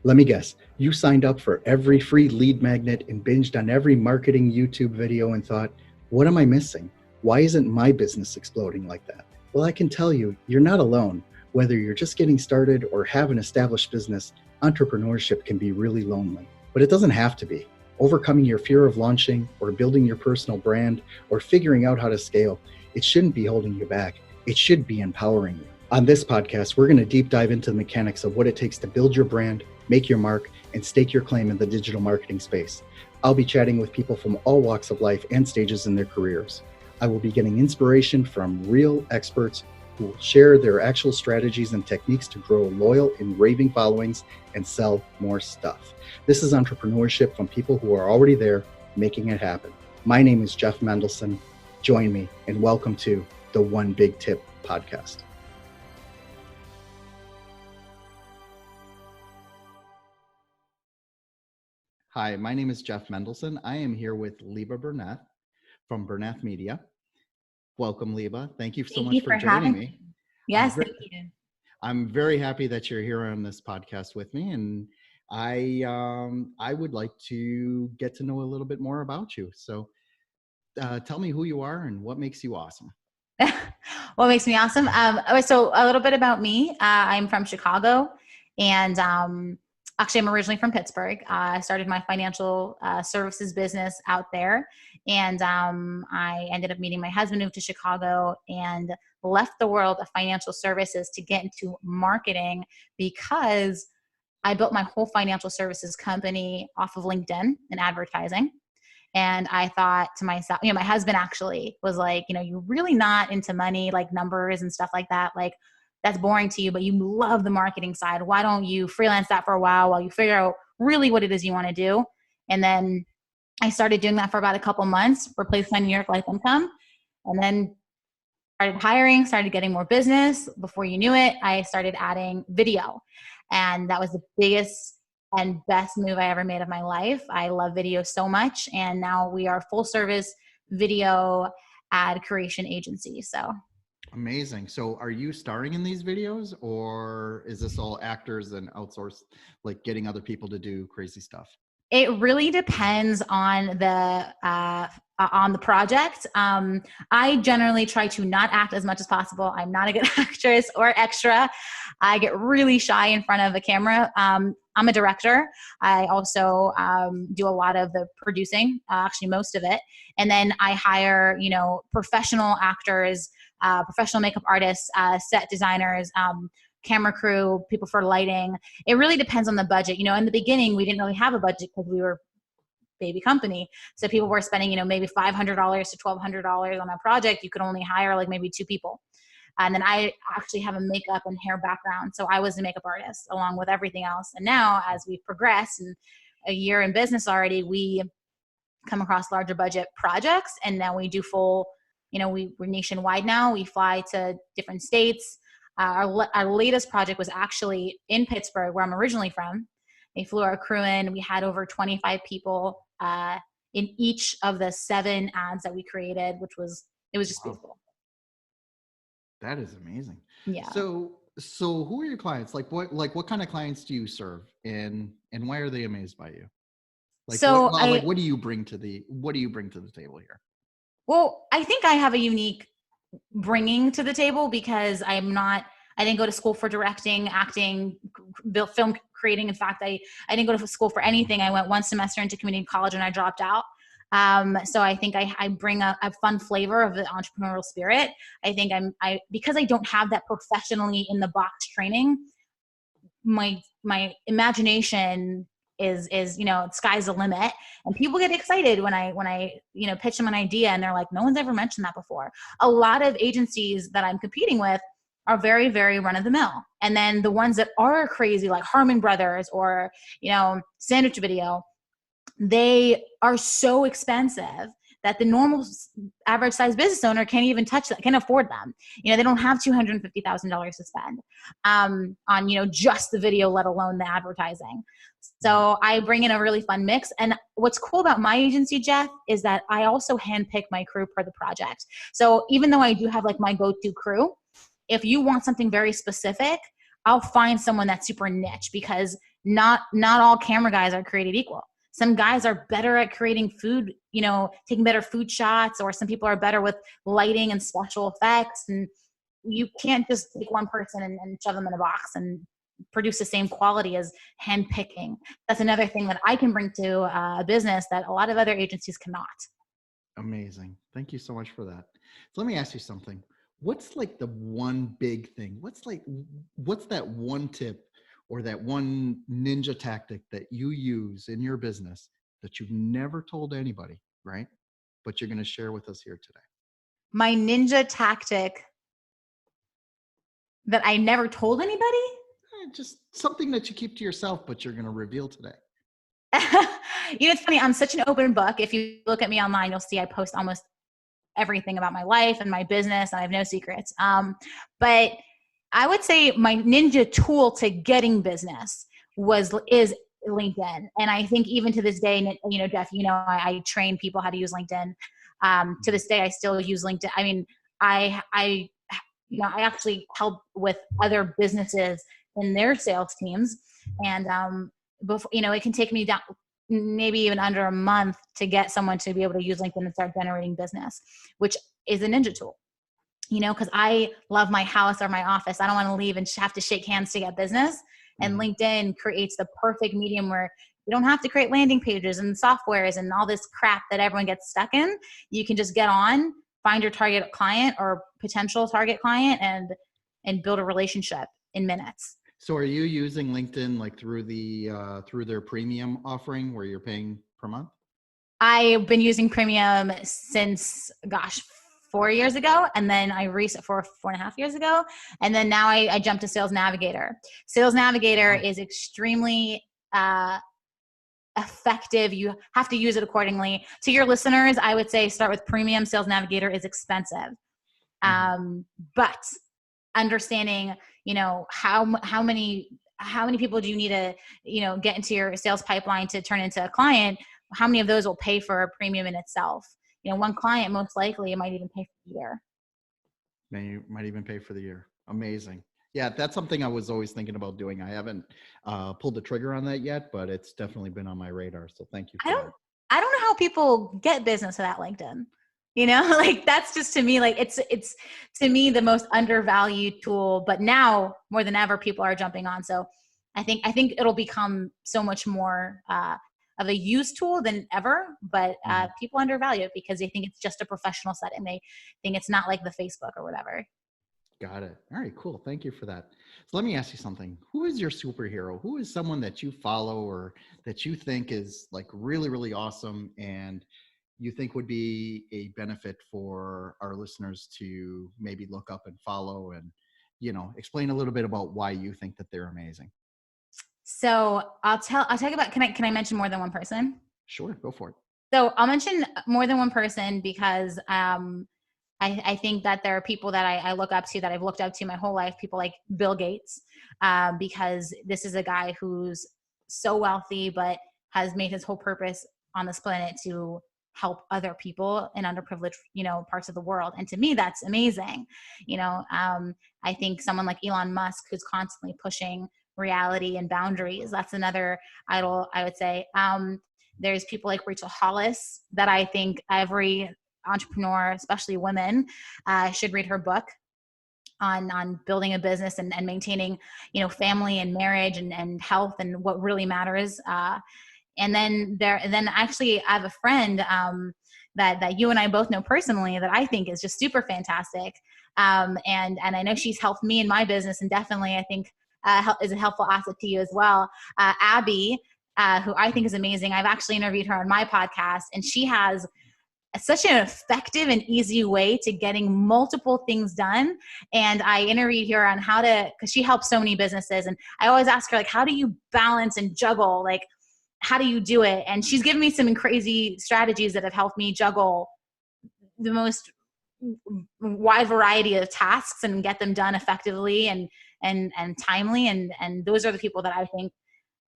Let me guess, you signed up for every free lead magnet and binged on every marketing YouTube video and thought, what am I missing? Why isn't my business exploding like that? Well, I can tell you, you're not alone. Whether you're just getting started or have an established business, entrepreneurship can be really lonely. But it doesn't have to be. Overcoming your fear of launching or building your personal brand or figuring out how to scale, it shouldn't be holding you back. It should be empowering you. On this podcast, we're going to deep dive into the mechanics of what it takes to build your brand, make your mark, and stake your claim in the digital marketing space. I'll be chatting with people from all walks of life and stages in their careers. I will be getting inspiration from real experts who will share their actual strategies and techniques to grow loyal and raving followings and sell more stuff. This is entrepreneurship from people who are already there making it happen. My name is Jeff Mendelson. Join me and welcome to the One Big Tip podcast. Hi, my name is Jeff Mendelson. I am here with Liba Burnett from Burnett Media. Welcome, Liba. Thank you so much for joining me. Yes, thank you. I'm very happy that you're here on this podcast with me, and I would like to get to know a little bit more about you. So tell me who you are and what makes you awesome. What makes me awesome? So a little bit about me. I'm from Chicago, and actually, I'm originally from Pittsburgh. I started my financial services business out there, and I ended up meeting my husband, moved to Chicago, and left the world of financial services to get into marketing because I built my whole financial services company off of LinkedIn and advertising. And I thought to myself, my husband actually was like, you're really not into money, like numbers and stuff like that. Like, that's boring to you, but you love the marketing side. Why don't you freelance that for a while you figure out really what it is you want to do? And then I started doing that for about a couple months, replaced my New York life income, and then started hiring, started getting more business. Before you knew it, I started adding video. And that was the biggest and best move I ever made of my life. I love video so much. And now we are a full service video ad creation agency. So amazing. So are you starring in these videos, or is this all actors and outsourced, like getting other people to do crazy stuff? It really depends on the project. I generally try to not act as much as possible. I'm not a good actress or extra. I get really shy in front of a camera. I'm a director. I also do a lot of the producing, actually most of it. And then I hire, professional actors, professional makeup artists, set designers, camera crew, people for lighting. It really depends on the budget. In the beginning, we didn't really have a budget because we were a baby company. So people were spending, maybe $500 to $1,200 on a project. You could only hire like maybe 2 people. And then I actually have a makeup and hair background. So I was a makeup artist along with everything else. And now as we've progressed and a year in business already, we come across larger budget projects. And now we do full, we're nationwide now. We fly to different states. Our latest project was actually in Pittsburgh, where I'm originally from. They flew our crew in. We had over 25 people in each of the 7 ads that we created, it was just beautiful. That is amazing. Yeah. So who are your clients? What kind of clients do you serve, and why are they amazed by you? What do you bring to the table here? Well, I think I have a unique bringing to the table because I didn't go to school for directing, acting, film creating. In fact, I didn't go to school for anything. I went 1 semester into community college and I dropped out. So I think I bring a fun flavor of the entrepreneurial spirit. I think because I don't have that professionally in the box training, my imagination is sky's the limit, and people get excited when I pitch them an idea and they're like, no one's ever mentioned that before. A lot of agencies that I'm competing with are very, very run of the mill. And then the ones that are crazy, like Harmon Brothers or, Sandwich Video, they are so expensive that the normal average size business owner can't even touch that, can't afford them. They don't have $250,000 to spend on, just the video, let alone the advertising. So I bring in a really fun mix. And what's cool about my agency, Jeff, is that I also handpick my crew per the project. So even though I do have like my go-to crew, if you want something very specific, I'll find someone that's super niche, because not all camera guys are created equal. Some guys are better at creating food, taking better food shots, or some people are better with lighting and special effects. And you can't just take one person and shove them in a box and produce the same quality as hand picking. That's another thing that I can bring to a business that a lot of other agencies cannot. Amazing. Thank you so much for that. So let me ask you something. What's like the one big thing? What's that one tip or that one ninja tactic that you use in your business that you've never told anybody, right? But you're going to share with us here today. My ninja tactic that I never told anybody? Just something that you keep to yourself, but you're going to reveal today. It's funny. I'm such an open book. If you look at me online, you'll see I post almost everything about my life and my business, and I have no secrets. But I would say my ninja tool to getting business is LinkedIn. And I think even to this day, Jeff, I train people how to use LinkedIn. To this day, I still use LinkedIn. I mean, I actually help with other businesses in their sales teams. And, before, it can take me down maybe even under a month to get someone to be able to use LinkedIn and start generating business, which is a ninja tool, because I love my house or my office. I don't want to leave and have to shake hands to get business. And LinkedIn creates the perfect medium where you don't have to create landing pages and softwares and all this crap that everyone gets stuck in. You can just get on, find your target client or potential target client and build a relationship in minutes. So are you using LinkedIn like through their premium offering where you're paying per month? I've been using premium since, 4 years ago. And then I reset for 4.5 years ago. And then now I jumped to Sales Navigator. Sales Navigator is extremely effective. You have to use it accordingly. To your listeners, I would say start with premium. Sales Navigator is expensive. But understanding, how many people do you need to, get into your sales pipeline to turn into a client? How many of those will pay for a premium in itself? One client, most likely, it might even pay for the year. You might even pay for the year. Amazing. Yeah, that's something I was always thinking about doing. I haven't pulled the trigger on that yet, but it's definitely been on my radar. So thank you. I don't know how people get business without LinkedIn. Like that's just to me, like it's to me the most undervalued tool, but now more than ever, people are jumping on. So I think it'll become so much more of a use tool than ever, but people undervalue it because they think it's just a professional setting. They think it's not like the Facebook or whatever. Got it. All right, cool. Thank you for that. So let me ask you something. Who is your superhero? Who is someone that you follow or that you think is like really, really awesome and you think would be a benefit for our listeners to maybe look up and follow and, explain a little bit about why you think that they're amazing? So I'll talk about, can I mention more than one person? Sure. Go for it. So I'll mention more than one person because I think that there are people that I look up to, that I've looked up to my whole life, people like Bill Gates, because this is a guy who's so wealthy, but has made his whole purpose on this planet to help other people in underprivileged, parts of the world. And to me, that's amazing. I think someone like Elon Musk, who's constantly pushing reality and boundaries, that's another idol, I would say. There's people like Rachel Hollis that I think every entrepreneur, especially women, should read her book on building a business and maintaining, family and marriage and health and what really matters. And then actually I have a friend that you and I both know personally that I think is just super fantastic. And I know she's helped me in my business, and definitely I think is a helpful asset to you as well. Abby, who I think is amazing. I've actually interviewed her on my podcast, and she has such an effective and easy way to getting multiple things done. And I interviewed her on because she helps so many businesses. And I always ask her, like, how do you balance and juggle? Like, how do you do it? And she's given me some crazy strategies that have helped me juggle the most wide variety of tasks and get them done effectively and timely. And those are the people that I think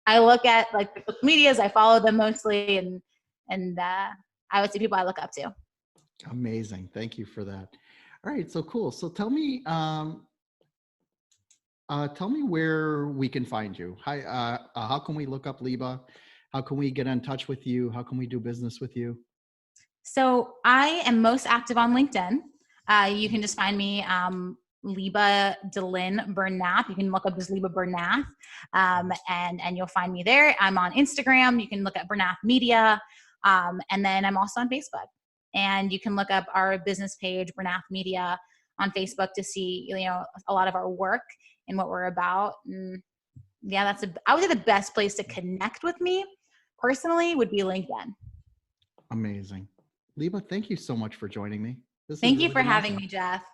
I look at, like the medias, I follow them mostly. And I would say people I look up to. Amazing. Thank you for that. All right. So cool. So tell me, tell me where we can find you. How can we look up Liba? How can we get in touch with you? How can we do business with you? So I am most active on LinkedIn. You can just find me, Liba Delin Bernath. You can look up just Liba Bernath, and you'll find me there. I'm on Instagram. You can look at Bernath Media, and then I'm also on Facebook. And you can look up our business page, Bernath Media, on Facebook to see a lot of our work and what we're about. And yeah, I would say the best place to connect with me personally would be LinkedIn. Amazing. Liba, thank you so much for joining me. This has Thank you really for been having awesome. me, Jeff.